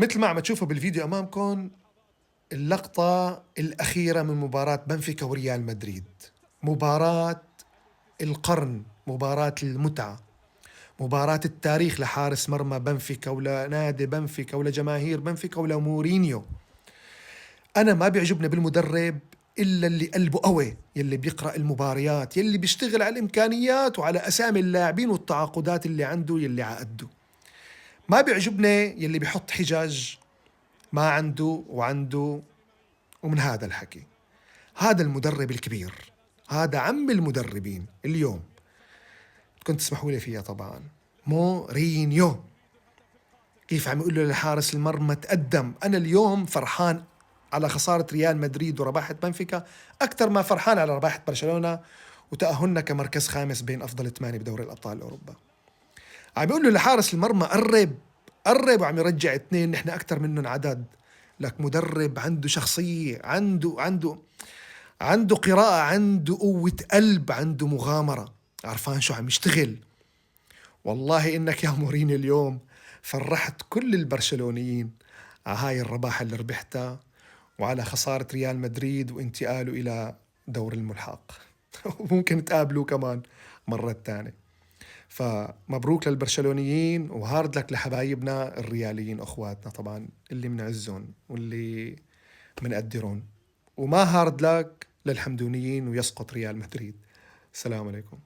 مثل ما عم تشوفوا بالفيديو أمامكم اللقطة الأخيرة من مباراة بنفيكا وريال مدريد، مباراة القرن، مباراة المتعة، مباراة التاريخ لحارس مرمى بنفيكا ولنادي بنفيكا ولجماهير بنفيكا ولمورينيو. أنا ما بيعجبنا بالمدرب إلا اللي قلبه قوي، يلي بيقرأ المباريات، يلي بيشتغل على الإمكانيات وعلى أسامي اللاعبين والتعاقدات اللي عنده يلي عقده. ما بيعجبنا يلي بيحط حجج ما عنده وعنده. ومن هذا الحكي، هذا المدرب الكبير، هذا عم المدربين اليوم، كنت تسمحوا لي فيها طبعا، مورينيو، كيف عم يقول له لحارس المرمى تقدم. أنا اليوم فرحان على خسارة ريال مدريد ورباحة بنفيكا أكثر ما فرحان على رباحة برشلونة وتأهلنا كمركز خامس بين أفضل 8 بدوري الأبطال أوروبا. عم يقول له لحارس المرمى قرب قرب، وعم يرجع اثنين نحن أكثر منهم عدد. لك مدرب عنده شخصية، عنده قراءة، عنده قوة قلب، عنده مغامرة، عرفان شو عم يشتغل. والله إنك يا مورينيو اليوم فرحت كل البرشلونيين على هاي الرباحة اللي ربحتها وعلى خسارة ريال مدريد وانتقاله إلى دور الملحق وممكن تقابلوا كمان مرة تانية. فمبروك للبرشلونيين وهارد لك لحبايبنا الرياليين أخواتنا طبعا اللي منعزهم واللي منقدرون، وما هارد لك للحمدونيين ويسقط ريال مدريد. السلام عليكم.